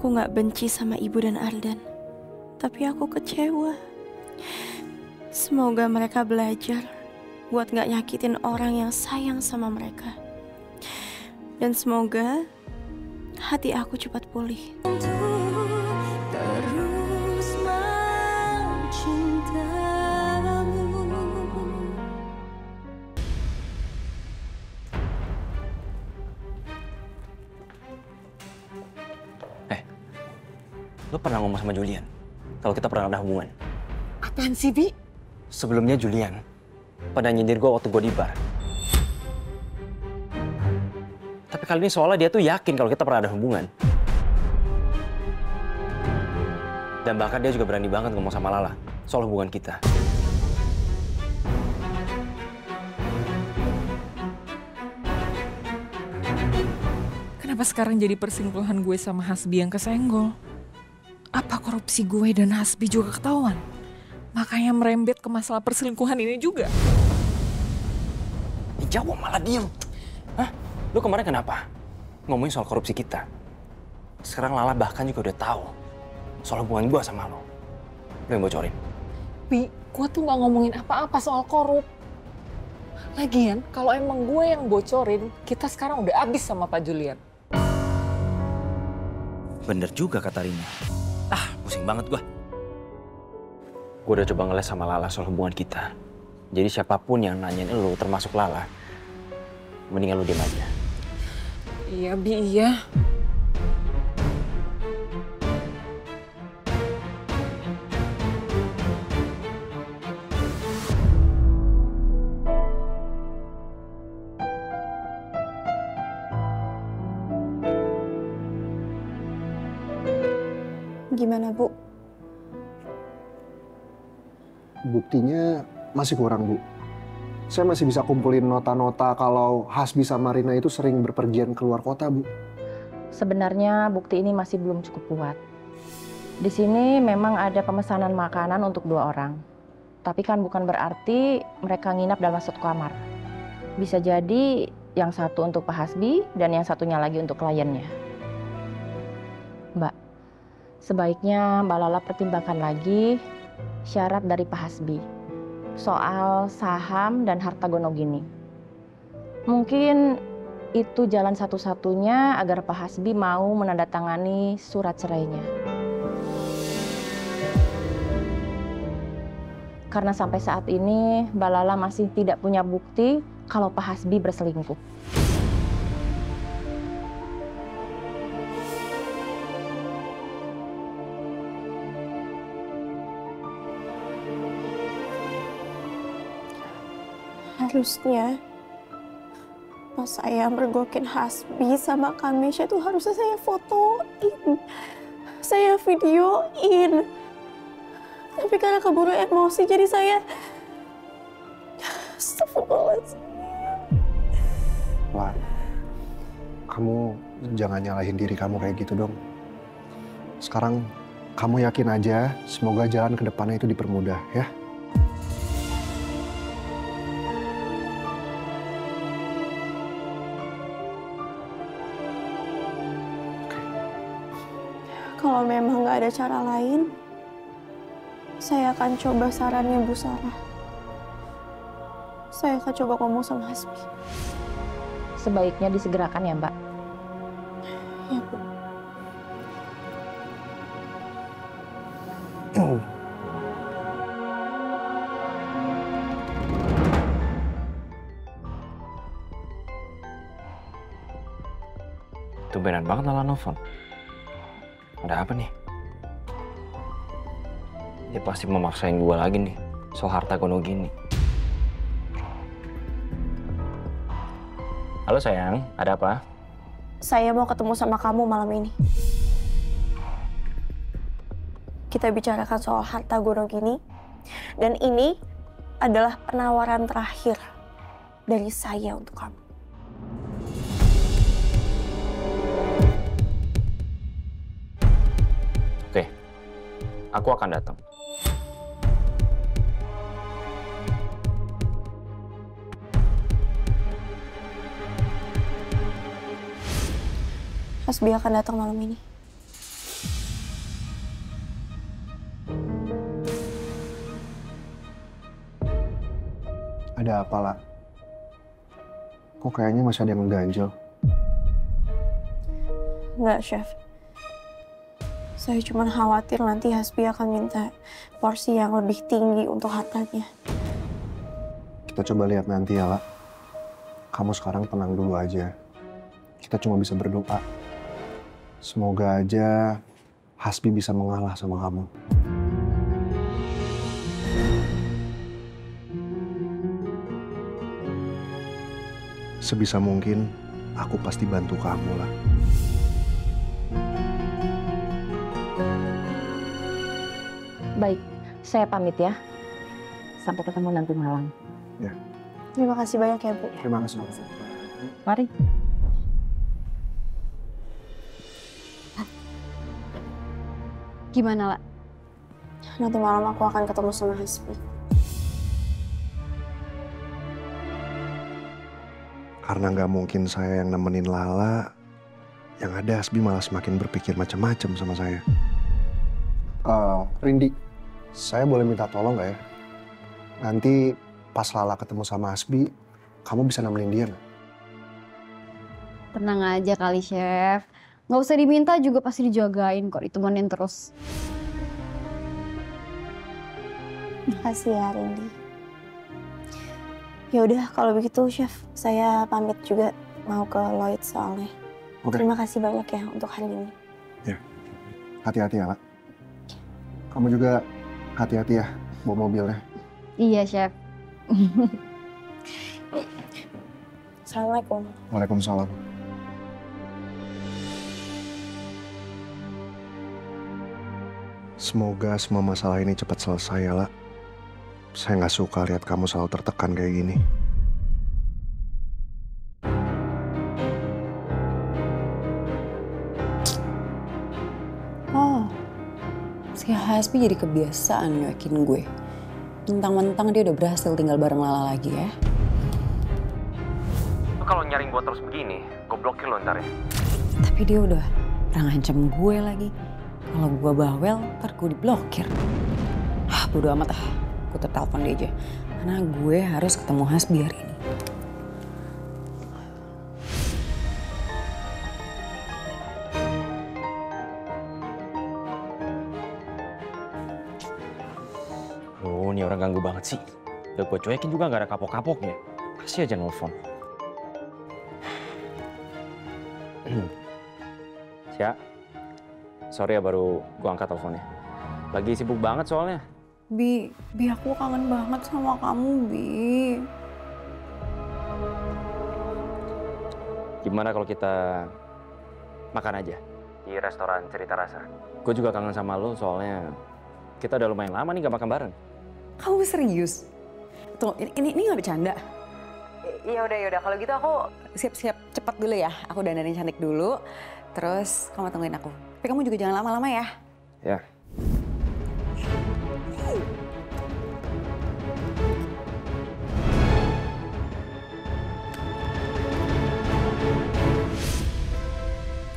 Aku nggak benci sama Ibu dan Ardan, tapi aku kecewa. Semoga mereka belajar buat nggak nyakitin orang yang sayang sama mereka. Dan semoga hati aku cepat pulih. Terus mencintamu. Lo pernah ngomong sama Julian kalau kita pernah ada hubungan? Apaan sih, Bi? Sebelumnya Julian pada nyindir gue waktu gue di bar. Tapi kali ini soalnya dia tuh yakin kalau kita pernah ada hubungan. Dan bahkan dia juga berani banget ngomong sama Lala soal hubungan kita. Kenapa sekarang jadi perselingkuhan gue sama Hasbi yang kesenggol? Apa korupsi gue dan Hasbi juga ketahuan? Makanya merembet ke masalah perselingkuhan ini juga. Jawab malah diem. Hah? Lu kemarin kenapa? Ngomongin soal korupsi kita. Sekarang Lala bahkan juga udah tahu soal hubungan gue sama lo. Lo yang bocorin. Bi, gue tuh gak ngomongin apa-apa soal korup. Lagian, kalau emang gue yang bocorin, kita sekarang udah abis sama Pak Julian. Bener juga kata Rina. Pusing banget gue. Gue udah coba ngeles sama Lala soal hubungan kita. Jadi siapapun yang nanyain lu, termasuk Lala, mendingan lu diem aja. Iya, Bi, iya. Gimana, Bu? Buktinya masih kurang, Bu. Saya masih bisa kumpulin nota-nota kalau Hasbi sama Rina itu sering berpergian keluar kota, Bu. Sebenarnya bukti ini masih belum cukup kuat. Di sini memang ada pemesanan makanan untuk 2 orang. Tapi kan bukan berarti mereka nginap dalam satu kamar. Bisa jadi yang satu untuk Pak Hasbi dan yang satunya lagi untuk kliennya. Mbak, sebaiknya Mbak Lala pertimbangkan lagi syarat dari Pak Hasbi soal saham dan harta gonogini. Mungkin itu jalan satu-satunya agar Pak Hasbi mau menandatangani surat cerainya. Karena sampai saat ini Mbak Lala masih tidak punya bukti kalau Pak Hasbi berselingkuh. Harusnya pas saya mergokin Hasbi sama Kamesha itu harusnya saya fotoin, saya videoin. Tapi karena keburu emosi jadi saya astagfirullahaladzim. Lan, kamu jangan nyalahin diri kamu kayak gitu dong. Sekarang kamu yakin aja, semoga jalan ke depannya itu dipermudah ya. Kalau memang nggak ada cara lain, saya akan coba sarannya Bu Sarah. Saya akan coba ngomong sama Hasbi. Sebaiknya disegerakan ya, Mbak. Ya, Bu. Tumbenan banget Lala nelfon. Ada apa nih? Dia pasti memaksain gue lagi nih soal harta gono gini. Halo sayang, ada apa? Saya mau ketemu sama kamu malam ini. Kita bicarakan soal harta gonogini. Dan ini adalah penawaran terakhir dari saya untuk kamu. Oke, aku akan datang. Hasbi akan datang malam ini. Ada apa, lah? Kok kayaknya masih ada yang mengganjal? Enggak, Chef. Saya cuma khawatir nanti Hasbi akan minta porsi yang lebih tinggi untuk hartanya. Kita coba lihat nanti ya, lah. Kamu sekarang tenang dulu aja. Kita cuma bisa berdoa. Semoga aja Hasbi bisa mengalah sama kamu. Sebisa mungkin, aku pasti bantu kamu, lah. Baik, saya pamit ya. Sampai ketemu nanti malam. Ya. Terima kasih banyak ya, Bu. Terima kasih. Mari. Gimana, Lah? Nanti malam aku akan ketemu sama Hasbi. Karena nggak mungkin saya yang nemenin Lala, yang ada Hasbi malah semakin berpikir macam-macam sama saya. Rindi, saya boleh minta tolong nggak ya? Nanti pas Lala ketemu sama Hasbi, kamu bisa nemenin dia nggak? Tenang aja kali, Chef. Nggak usah diminta juga pasti dijagain kok, ditemenin terus. Makasih ya, Rindi. Ya udah, kalau begitu, Chef, saya pamit juga mau ke Lloyd soalnya. Oke. Terima kasih banyak ya untuk hari ini. Ya, hati-hati ya, Lala. Kamu juga hati-hati ya bawa mobilnya. Iya, Chef. Assalamualaikum. Waalaikumsalam. Semoga semua masalah ini cepat selesai ya, La. Saya nggak suka lihat kamu selalu tertekan kayak gini. Oh, si Hasbi jadi kebiasaan nyuekin gue. Mentang-mentang dia udah berhasil tinggal bareng Lala lagi ya. Lu kalau nyaring gue terus begini, gue blokir lo ntar ya. Tapi dia udah pernah ngancam gue lagi. Kalau gue bawel, ntar gue diblokir. Bodo amat ah. Gue telepon dia aja. Karena gue harus ketemu Hasbi hari ini. Ini orang ganggu banget sih. Udah gue cuekin juga gak ada kapok-kapoknya. Masih aja nelfon. Sia, sorry ya baru gue angkat teleponnya. Lagi sibuk banget soalnya. Bi aku kangen banget sama kamu, Bi. Gimana kalau kita makan aja di restoran Cerita Rasa? Gue juga kangen sama lo soalnya kita udah lumayan lama nih gak makan bareng. Kamu serius? Tunggu, ini nggak bercanda? Ya udah kalau gitu aku siap-siap cepat dulu ya. Aku dandanin cantik dulu, terus kamu tungguin aku. Tapi kamu juga jangan lama-lama ya. Ya.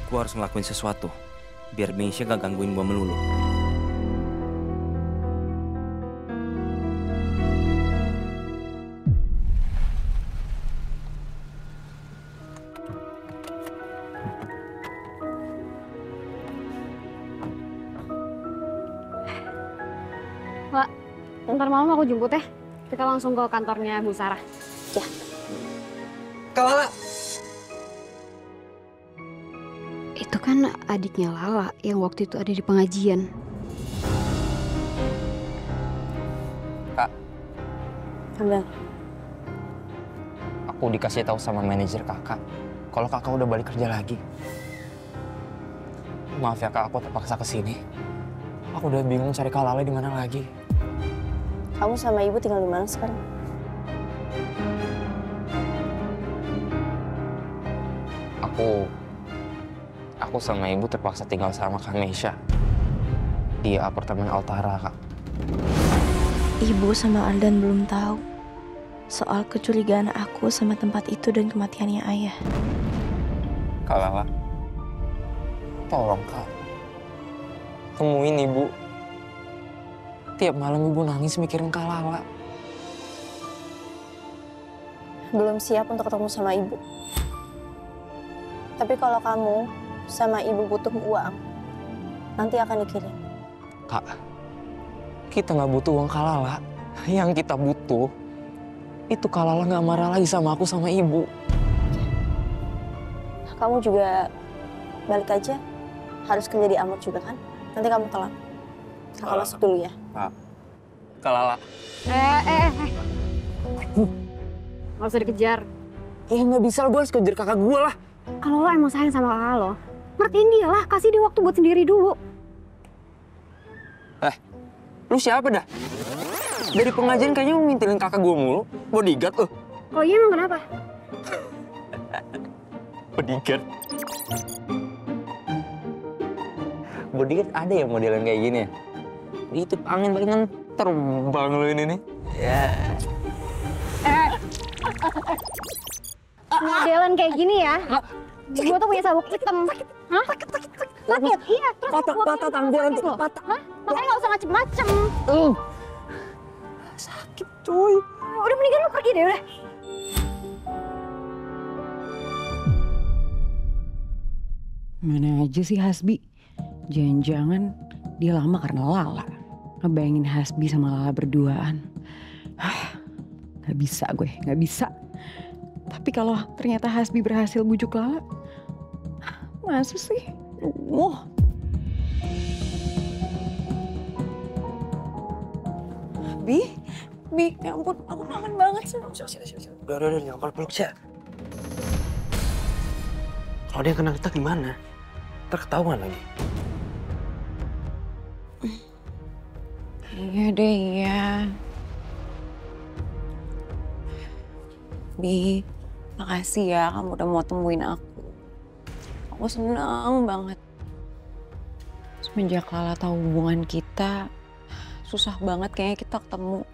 Gue harus ngelakuin sesuatu biar Meisha gak gangguin gue melulu. Wak, ntar malam aku jemput ya. Kita langsung ke kantornya Bu Sarah. Ya. Kak Lala. Itu kan adiknya Lala yang waktu itu ada di pengajian. Kak, Ambil. aku dikasih tahu sama manajer kakak kalau kakak udah balik kerja lagi. Maaf ya kak, aku terpaksa kesini. Aku udah bingung cari Kak Lala di mana lagi. Kamu sama ibu tinggal di mana sekarang? Aku sama ibu terpaksa tinggal sama Kak Meisha di apartemen Altara, Kak. Ibu sama Ardan belum tahu soal kecurigaan aku sama tempat itu dan kematiannya ayah. Kak Lala, tolong Kak, temuin ibu. Tiap malam ibu nangis mikirin Kak Lala. belum siap untuk ketemu sama ibu. Tapi kalau kamu sama ibu butuh uang, nanti akan dikirim. Kak, kita nggak butuh uang Kak Lala. Yang kita butuh, itu Kak Lala nggak marah lagi sama aku sama ibu. Kamu juga balik aja. Harus kerja di Amur juga kan? Nanti kamu telat. Kakak masuk dulu ya. Kak Lala. Nggak usah dikejar. Nggak bisa, gue harus kejar kakak gue lah. Kalau lo emang sayang sama kakak lo, ngertiin dia lah, kasih dia waktu buat sendiri dulu. Lu siapa dah? Dari pengajian kayaknya lu ngintilin kakak gue mulu. Bodyguard lu. Kalau iya emang kenapa? Bodyguard. Bodyguard ada ya modelan kayak gini ya? Itu angin palingan terbang lu ini nih. Ya. Modelan kayak gini ya? Gue tuh punya sabuk hitam. Hah? Sakit? Iya, terus Patah tangan nanti. Patah. Hah? Makanya nggak usah macem-macem. Sakit cuy. Udah mendingan lu pergi deh udah. Mana aja sih Hasbi? Jangan-jangan dia lama karena Lala. Ngebayangin Hasbi sama Lala berduaan. Gak bisa gue, gak bisa. Tapi kalau ternyata Hasbi berhasil bujuk Lala, masa sih? Bi, ya ampun, aku kangen banget sih. Udah, jangan peluk sih. Kalau dia kena kita gimana? Ntar ketahuan lagi. Iya deh, iya. Bi, makasih ya kamu udah mau temuin aku. Aku senang banget. Semenjak Lala tahu hubungan kita, susah banget kayaknya kita ketemu.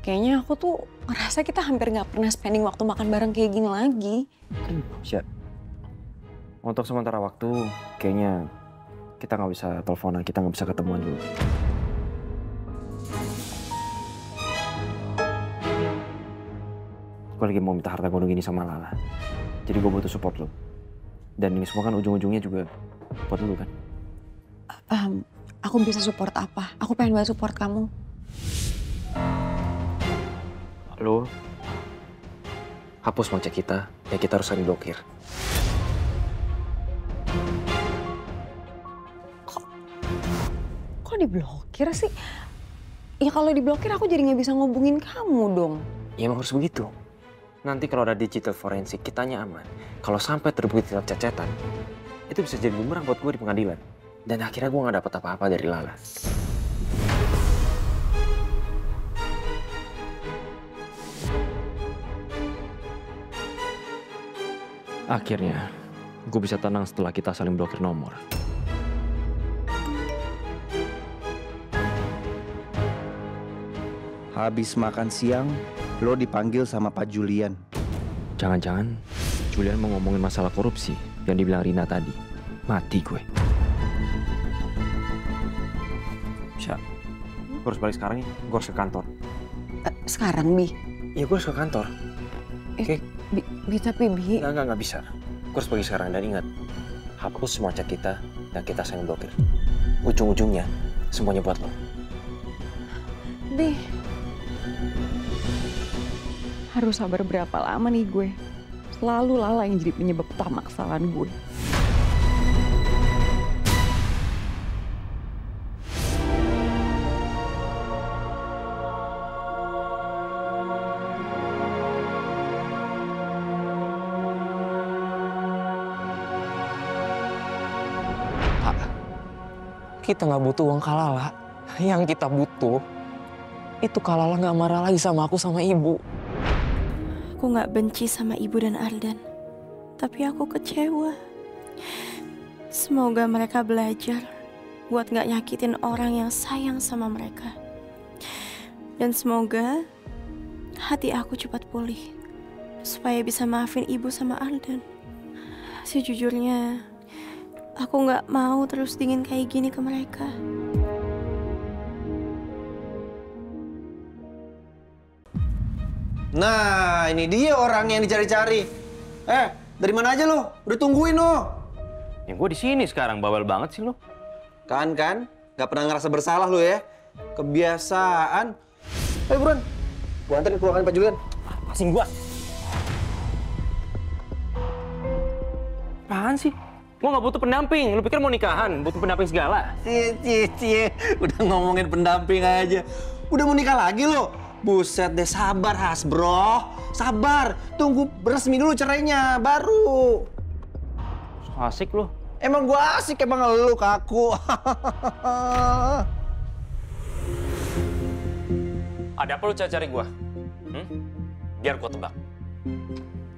Kayaknya aku tuh ngerasa kita hampir nggak pernah spending waktu makan bareng kayak gini lagi. Siap. Untuk sementara waktu, kayaknya kita nggak bisa teleponan, kita nggak bisa ketemuan dulu. Gue lagi mau minta harta gondong gini sama Lala. Jadi gue butuh support lo. Dan ini semua kan ujung-ujungnya juga buat lo kan? Aku bisa support apa? Aku pengen banget support kamu. Lo hapus ngecek kita, ya kita harus saling blokir. Kok diblokir sih? Ya kalau diblokir aku jadi nggak bisa ngubungin kamu dong. Ya emang harus begitu. Nanti kalau ada digital forensik, kitanya aman. Kalau sampai terbukti kita cecetan, itu bisa jadi bumerang buat gue di pengadilan. Dan akhirnya gue gak dapet apa-apa dari Lala. Akhirnya, gue bisa tenang setelah kita saling blokir nomor. Habis makan siang, lo dipanggil sama Pak Julian. Jangan-jangan Julian mau ngomongin masalah korupsi yang dibilang Rina tadi. Mati gue. Sya, gue harus balik sekarang ya. Gue harus ke kantor. Sekarang, Bi? Iya, gue harus ke kantor. Oke? Tapi Bi... Nggak bisa. Gue harus pergi sekarang. Dan ingat, hapus semua chat kita dan kita saling blokir. Ujung-ujungnya, semuanya buat lo. Bi... Harus sabar berapa lama nih gue? Selalu Lala yang jadi penyebab utama kesalahan gue. Kak, kita nggak butuh uang Kak Lala. Yang kita butuh, itu Kak Lala nggak marah lagi sama aku sama ibu. Aku gak benci sama ibu dan Ardan, tapi aku kecewa. Semoga mereka belajar buat gak nyakitin orang yang sayang sama mereka. Dan semoga hati aku cepat pulih, supaya bisa maafin ibu sama Ardan. Sejujurnya, aku gak mau terus dingin kayak gini ke mereka. Nah, ini dia orang yang dicari-cari. Dari mana aja lo? Udah tungguin lo. Ya gue di sini sekarang, bawel banget sih lo. Kan? Gak pernah ngerasa bersalah lo ya? Kebiasaan. Ayo buruan. Gua anterin ke ruangan Pak Julian. Pasing gua. Apaan sih? Gua nggak butuh pendamping. Lu pikir mau nikahan? Butuh pendamping segala? Cie. Udah ngomongin pendamping aja. Udah mau nikah lagi lo? Buset deh, sabar Hasbro. Sabar. Tunggu resmi dulu cerainya, baru. So asik lu. Emang gua asik, emang lu kaku. Ada apa lu cari gua? Biar gua tebak.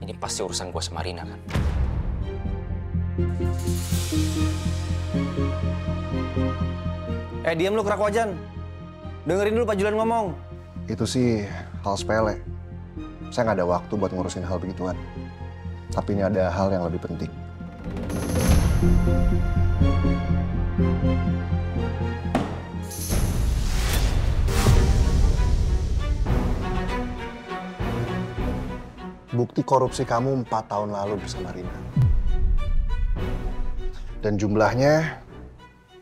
Ini pasti urusan gua sama Rina kan? Diam lu kerak wajan. Dengerin dulu Pak Julian ngomong. Itu sih hal sepele. Saya nggak ada waktu buat ngurusin hal begituan. Tapi ini ada hal yang lebih penting. Bukti korupsi kamu 4 tahun lalu bersama Rina. Dan jumlahnya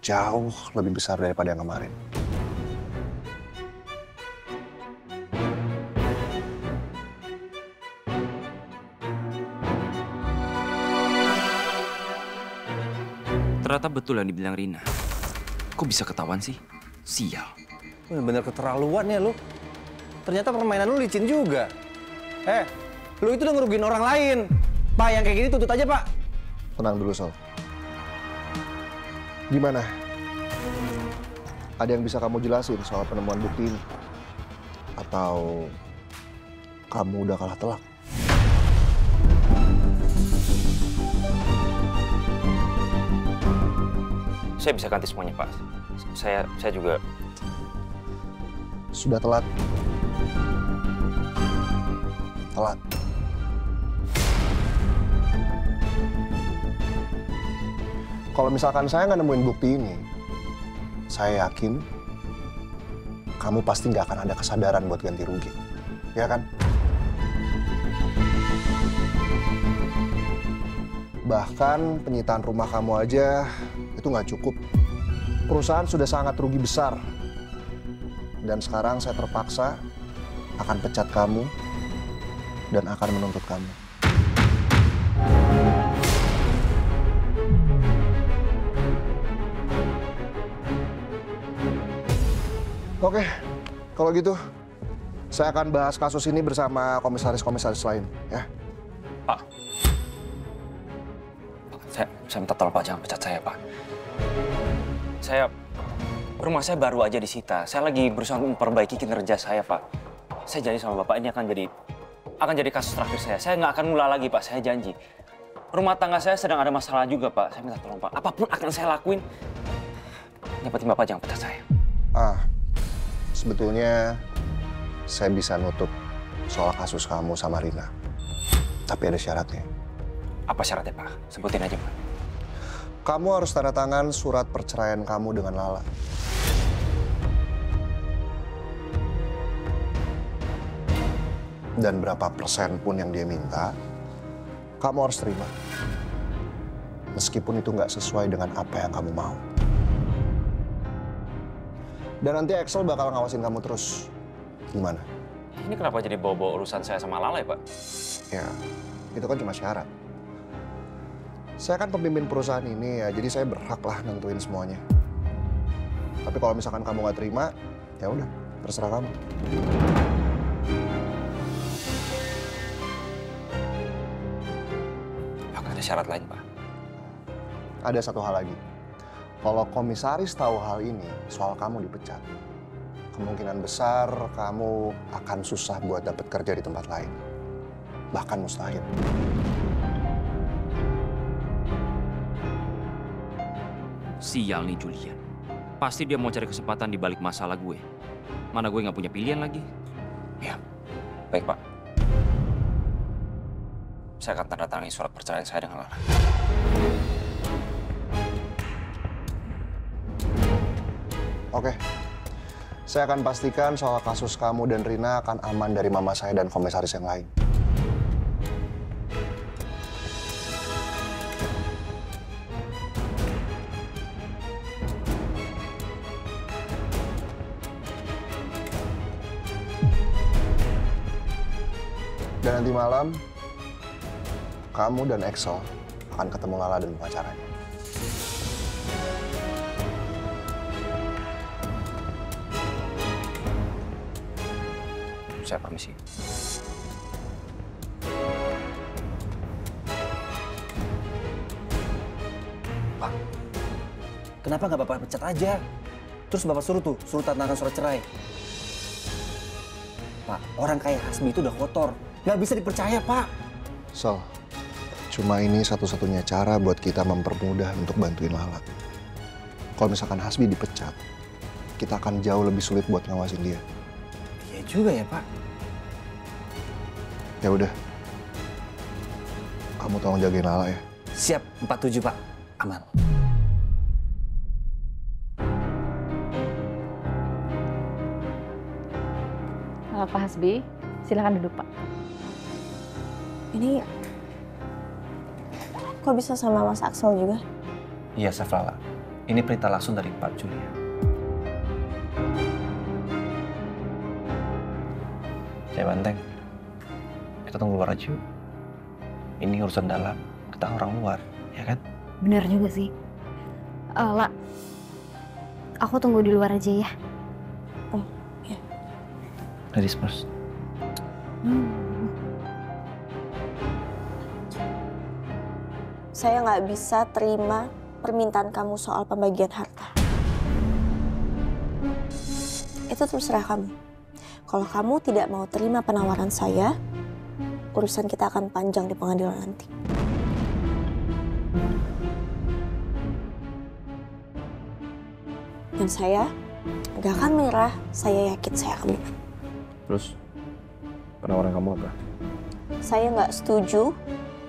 jauh lebih besar daripada yang kemarin. Ternyata betul yang dibilang Rina. Kok bisa ketahuan sih? Sial. Bener-bener keterlaluan ya lu. Ternyata permainan lu licin juga. Lu itu udah ngerugiin orang lain. Pak, yang kayak gini tuntut aja, Pak. Tenang dulu, Sol. Gimana? Ada yang bisa kamu jelasin soal penemuan bukti ini? Atau kamu udah kalah telak? Saya bisa ganti semuanya, Pak. Saya juga... Sudah telat. Telat. Kalau misalkan saya nggak nemuin bukti ini, saya yakin kamu pasti nggak akan ada kesadaran buat ganti rugi. Ya kan? Bahkan penyitaan rumah kamu aja itu nggak cukup. Perusahaan sudah sangat rugi besar. Dan sekarang saya terpaksa akan pecat kamu dan akan menuntut kamu. Oke, kalau gitu saya akan bahas kasus ini bersama komisaris-komisaris lain, ya. Pak, saya minta tolong Pak, jangan pecat saya, Pak. Rumah saya baru aja disita. Saya lagi berusaha memperbaiki kinerja saya, Pak. Saya janji sama Bapak ini akan jadi kasus terakhir saya. Saya nggak akan ngulang lagi, Pak. Saya janji. Rumah tangga saya sedang ada masalah juga, Pak. Saya minta tolong, Pak. Apapun akan saya lakuin. Yang penting Bapak jangan pecat saya. Sebetulnya saya bisa nutup soal kasus kamu sama Rina. Tapi ada syaratnya. Apa syaratnya, Pak? Sebutin aja, Pak. Kamu harus tanda tangan surat perceraian kamu dengan Lala. Dan berapa persen pun yang dia minta, kamu harus terima. Meskipun itu nggak sesuai dengan apa yang kamu mau. Dan nanti Axel bakal ngawasin kamu terus. Gimana? Ini kenapa jadi bawa-bawa urusan saya sama Lala ya, Pak? Ya, itu kan cuma syarat. Saya kan pemimpin perusahaan ini ya, jadi saya berhak lah nentuin semuanya. Tapi kalau misalkan kamu nggak terima, ya udah, terserah kamu. Apakah ada syarat lain, Pak? Ada satu hal lagi. Kalau komisaris tahu hal ini, soal kamu dipecat, kemungkinan besar kamu akan susah buat dapat kerja di tempat lain. Bahkan mustahil. Sial nih Julian. Pasti dia mau cari kesempatan di balik masalah gue. Mana gue nggak punya pilihan lagi. Ya, baik Pak. Saya akan tanda tangani surat perceraian saya dengan Lala. Oke, Saya akan pastikan soal kasus kamu dan Rina akan aman dari mama saya dan komisaris yang lain. Dan nanti malam, kamu dan Excel akan ketemu Lala dan pengacaranya. Saya permisi. Pak, kenapa nggak Bapak pecat aja? Terus Bapak suruh tanda tangan surat cerai. Pak, orang kayak Hasbi itu udah kotor. Nggak bisa dipercaya, Pak. So, cuma ini satu-satunya cara buat kita mempermudah untuk bantuin Lala. Kalau misalkan Hasbi dipecat, kita akan jauh lebih sulit buat ngawasin dia. Iya juga ya, Pak. Ya udah, kamu tolong jagain Lala ya. Siap, 47, Pak. Aman. Pak Hasbi, silakan duduk, Pak. Ini kok bisa sama Mas Axel juga? Iya, Chef Lala. Ini perintah langsung dari Pak Julia. Saya Banteng. Kita tunggu luar aja yuk. Ini urusan dalam, kita orang luar, ya kan? Bener juga sih. La, aku tunggu di luar aja ya. Oh, ya. Ladies first. Saya nggak bisa terima permintaan kamu soal pembagian harta. Itu terserah kamu. Kalau kamu tidak mau terima penawaran saya, urusan kita akan panjang di pengadilan nanti. Dan saya nggak akan menyerah, saya yakin saya akan menang. Terus, penawaran kamu apa? Saya nggak setuju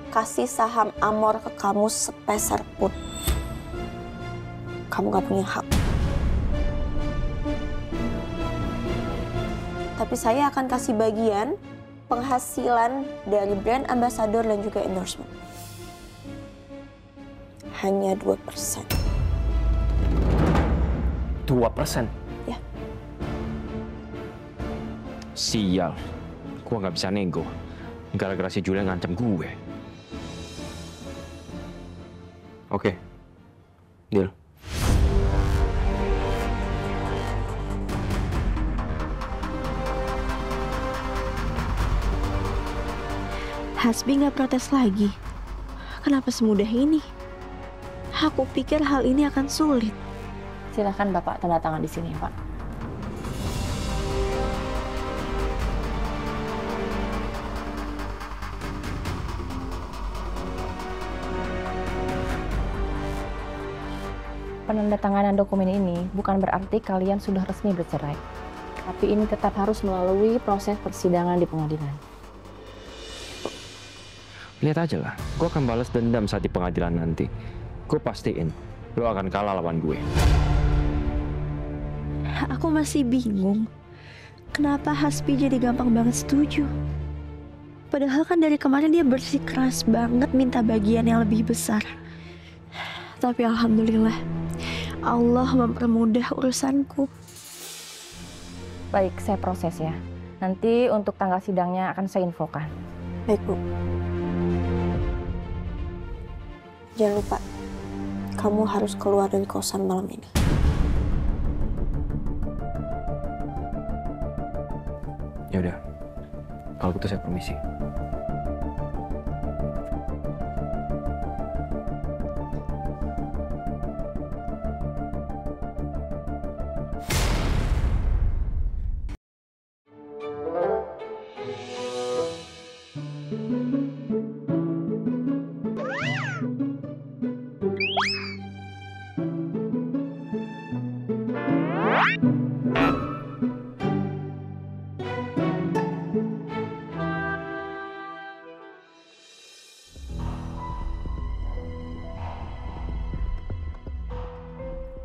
kasih saham Amor ke kamu sepeser pun. Kamu nggak punya hak. Tapi saya akan kasih bagian penghasilan dari brand ambassador dan juga endorsement. Hanya 2%. 2%? Ya. Sial, gua nggak bisa nego. Gara-gara si Julia ngancam gue. Oke, deal. Hasbi nggak protes lagi. Kenapa semudah ini? Aku pikir hal ini akan sulit. Silakan Bapak tanda tangan di sini, Pak. Penandatanganan dokumen ini bukan berarti kalian sudah resmi bercerai. Tapi ini tetap harus melalui proses persidangan di pengadilan. Lihat aja lah, gue akan balas dendam saat di pengadilan nanti. Gue pastiin, lo akan kalah lawan gue. Aku masih bingung. Kenapa Hasbi jadi gampang banget setuju? Padahal kan dari kemarin dia bersikeras banget minta bagian yang lebih besar. Tapi alhamdulillah, Allah mempermudah urusanku. Baik, saya proses ya. Nanti untuk tanggal sidangnya akan saya infokan. Baik, Bu. Jangan lupa, kamu harus keluar dari kosan malam ini. Ya udah, kalau gitu saya permisi.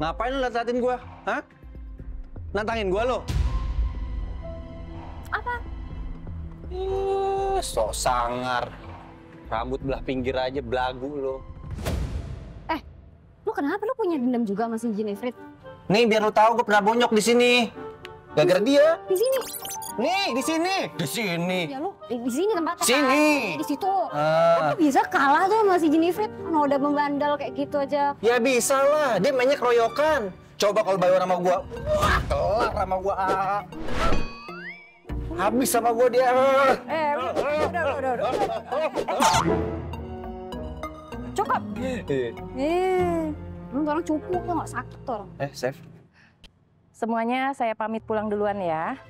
Ngapain lu liat-liatin gua? Hah? Nantangin gua lo. Apa? Sok sangar. Rambut belah pinggir aja belagu lo. Lu kenapa lu punya dendam juga sama si Jennifer? Nih biar lu tahu gue pernah bonyok di sini. Gara-gara dia. Di sini. Nih di sini. Di sini. Ya lu di sini tempatnya. Sini. Di situ. Kok bisa kalah tuh sama si Jennifer? Kalau udah membandel kayak gitu aja. Ya bisa lah. Dia mainnya keroyokan. Coba kalau bayar sama gua. Wah, kelar sama gua. Habis sama gua dia. Udah. Cukup. Lu orang cupu tuh nggak sakit tuh. Chef. Semuanya saya pamit pulang duluan ya.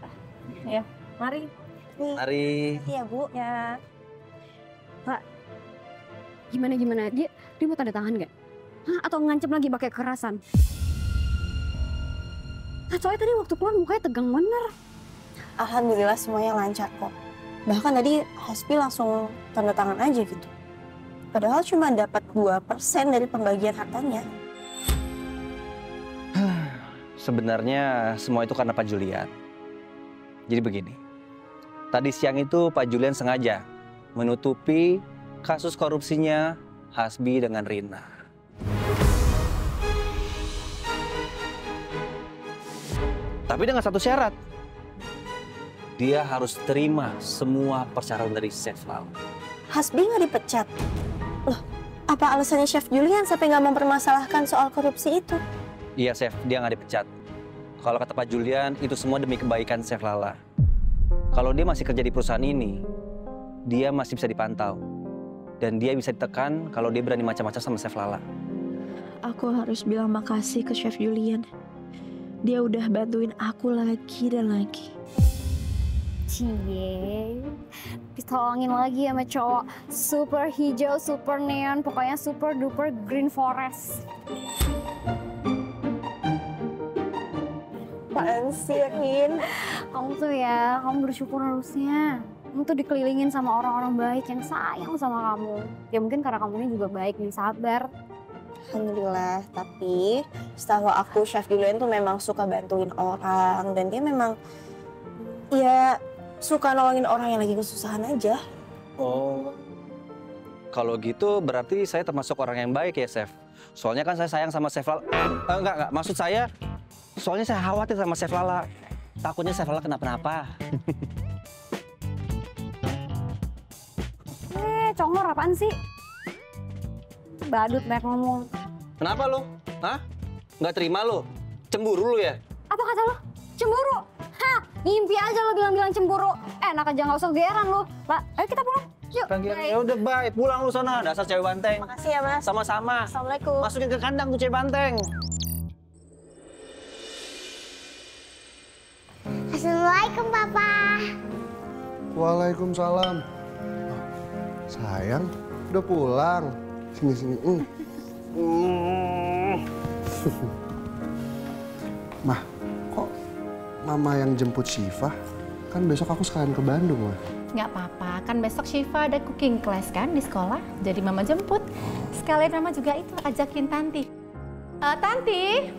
Ya, mari. Mari. Iya, Bu. Ya. Pak, gimana? Dia mau tanda tangan nggak? Hah? Atau ngancam lagi pakai kekerasan? Nah, soalnya tadi waktu keluar mukanya tegang bener. Alhamdulillah semuanya lancar kok. Bahkan tadi Hasbi langsung tanda tangan aja gitu. Padahal cuma dapat 2% dari pembagian hartanya. Sebenarnya semua itu karena Pak Julian. Jadi begini, tadi siang itu Pak Julian sengaja menutupi kasus korupsinya Hasbi dengan Rina. Tapi dengan satu syarat, dia harus terima semua persyaratan dari Chef Lala. Hasbi nggak dipecat. Loh, apa alasannya Chef Julian sampai nggak mempermasalahkan soal korupsi itu? Iya, Chef, dia nggak dipecat. Kalau kata Pak Julian, itu semua demi kebaikan Chef Lala. Kalau dia masih kerja di perusahaan ini, dia masih bisa dipantau. Dan dia bisa ditekan kalau dia berani macam-macam sama Chef Lala. Aku harus bilang makasih ke Chef Julian. Dia udah bantuin aku lagi dan lagi. Cie, ditolongin lagi sama cowok super hijau, super neon, pokoknya super duper green forest. Apaan sih, Rin? Kamu tuh ya, kamu bersyukur harusnya. Kamu tuh dikelilingin sama orang-orang baik yang sayang sama kamu. Ya mungkin karena kamu ini juga baik nih, sabar. Alhamdulillah, tapi setahu aku Chef Julian tuh memang suka bantuin orang. Dan dia memang, ya suka nolongin orang yang lagi kesusahan aja. Oh, kalau gitu berarti saya termasuk orang yang baik ya, Chef? Soalnya kan saya sayang sama Chef Lala. Enggak, maksud saya, soalnya saya khawatir sama Chef Lala. Takutnya Chef Lala kenapa-napa. Congor apaan sih? Badut banyak ngomong. Kenapa lo? Hah? Nggak terima lo? Cemburu lo ya? Apa kata lo? Cemburu? Hah? Ngimpi aja lo bilang-bilang cemburu. Enak aja nggak usah geran lo. Pak, ayo kita pulang. Yuk. Ya udah, baik. Pulang lu sana. Dasar cewek banteng. Makasih ya, Mas. Sama-sama. Assalamualaikum. Masukin ke kandang tuh cewek banteng. Assalamualaikum, Papa. Waalaikumsalam. Sayang, udah pulang. Sini. Mah, kok Mama yang jemput Syifa? Kan besok aku sekalian ke Bandung, Mah. Nggak apa-apa, kan besok Syifa ada cooking class kan di sekolah. Jadi Mama jemput. Sekalian Mama juga itu ajakin Tanti. Tanti!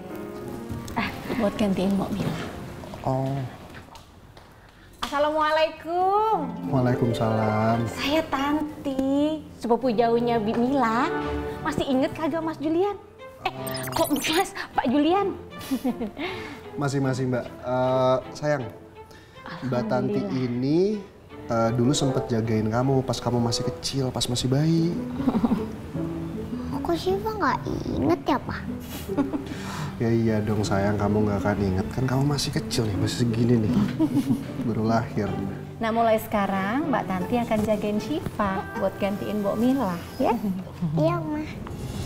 Buat gantiin Mbak Mila. Oh. Assalamualaikum. Waalaikumsalam. Saya Tanti, sepupu jauhnya Bi Mila. Masih inget kagak Mas Julian? Kok Mas, Pak Julian? Masih Mbak. Sayang, Mbak Tanti ini dulu sempet jagain kamu pas kamu masih kecil, pas masih bayi. Kok Syifa nggak inget ya, Pak? Ya iya dong sayang, kamu nggak akan inget. Kan kamu masih kecil nih, masih segini nih. Baru lahir. Nah mulai sekarang Mbak Tanti akan jagain Syifa buat gantiin Mbak Mila, ya? Iya, Ma.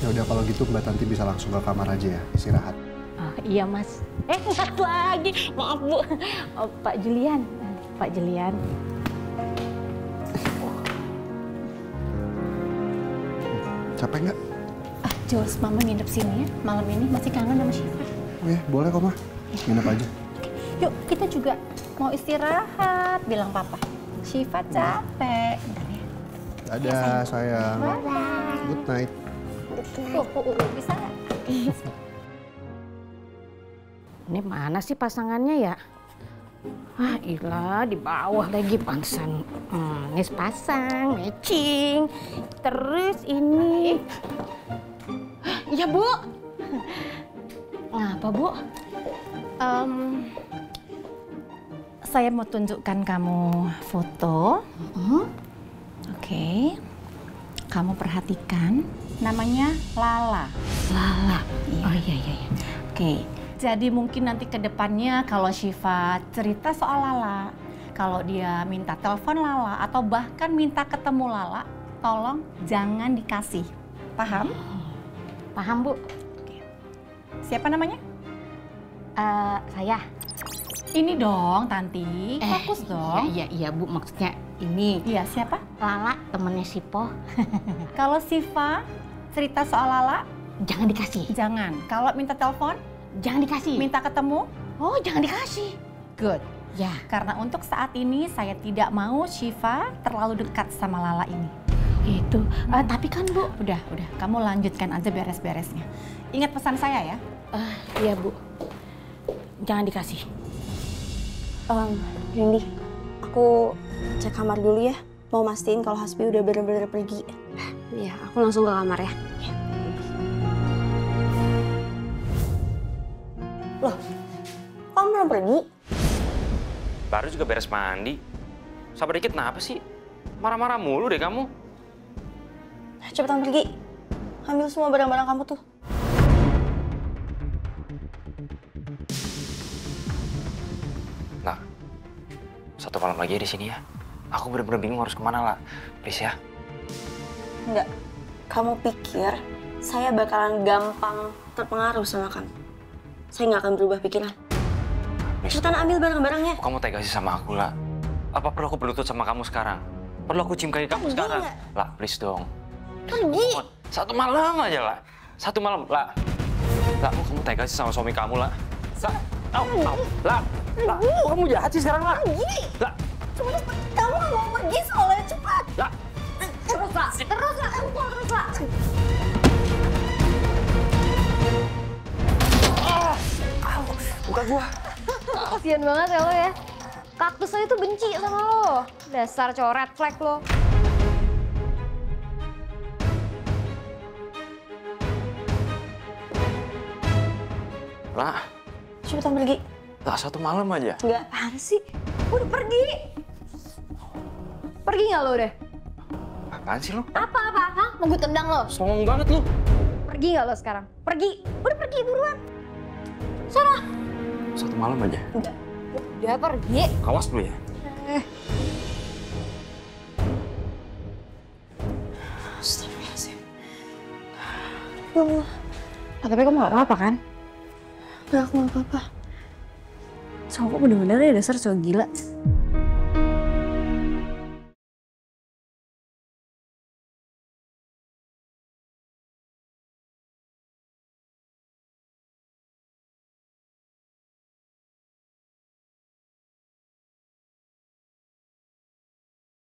Ya udah kalau gitu Mbak Tanti bisa langsung ke kamar aja ya, istirahat. Oh, iya Mas. Ingat lagi, maaf Bu. Oh, Pak Julian. Capek nggak? Jules, Mama nginep sini ya. Malam ini masih kangen sama Syifa. Oh ya, boleh kok, Ma. Nginep aja. Yuk, kita juga mau istirahat, bilang Papa. Syifa capek. Bentar ya. Dadah, sayang. Bye-bye. Good night. Bisa nggak? Ini mana sih pasangannya ya? Ah, ilah di bawah lagi pantesan. Ini pasang, matching. Terus ini. Iya, Bu. Ngapa, Bu? Saya mau tunjukkan kamu foto. Oke. Kamu perhatikan. Namanya Lala. Lala. Iya. Oh iya. Oke. Jadi mungkin nanti ke depannya kalau Syifa cerita soal Lala, kalau dia minta telepon Lala atau bahkan minta ketemu Lala, tolong jangan dikasih. Paham? Paham, Bu. Oke. Siapa namanya? Saya. Ini dong, Tanti. Fokus dong. Iya, Bu. Maksudnya ini. Iya, siapa? Lala, temennya Sipo. Kalau Syifa cerita soal Lala, Jangan dikasih. jangan. Kalau minta telepon, Jangan dikasih. minta ketemu, Oh, jangan dikasih. good. Ya. Karena untuk saat ini saya tidak mau Syifa terlalu dekat sama Lala ini. Gitu. Tapi kan, Bu. Udah. Kamu lanjutkan aja beres-beresnya. Ingat pesan saya ya. Iya, Bu. Jangan dikasih. Rindy, aku cek kamar dulu ya. Mau mastiin kalau Hasbi udah bener-bener pergi. Iya, aku langsung ke kamar ya. Loh, kamu belum pergi? Baru juga beres mandi. Sabar dikit, kenapa sih? Marah-marah mulu deh kamu. Cepetan pergi. Ambil semua barang-barang kamu tuh. Nah, satu malam lagi di sini ya. Aku bener-bener bingung harus kemana lah. Please ya. Enggak. Kamu pikir saya bakalan gampang terpengaruh sama kamu? Saya nggak akan berubah pikiran. Cepetan ambil barang-barangnya. Kamu tega sih sama aku lah. Apa perlu aku berlutut sama kamu sekarang? Perlu aku cium kaki kamu sekarang? Lah, please dong. Pergi. Satu malam aja lah. Satu malam, lah. Lah, kamu tega sih sama suami kamu lah. Lah. Kamu jahat sih sekarang lah. Pergi. Lah. Kamu nggak mau pergi soalnya cepat. Lah. Terus lah. Terus lah. Bukan gua. Kasian banget ya lo ya. Kaktus aja tuh benci sama lo. Dasar cowok red flag lo. Lah. Cepetan pergi. Lah, satu malam aja. Enggak. Apaan sih? Udah pergi. Pergi nggak lo udah? Apaan sih lu? Apa? Hah? Mau gue tendang lo? Songong banget lu. Pergi nggak lo sekarang? Pergi. Udah pergi buruan. Sana. Satu malam aja. Enggak. Udah pergi. Awas dulu ya. Astagfirullahaladzim. Tapi kamu gak apa-apa kan? Enggak, aku nggak apa-apa. Cowok bener-bener ya dasar cowok gila.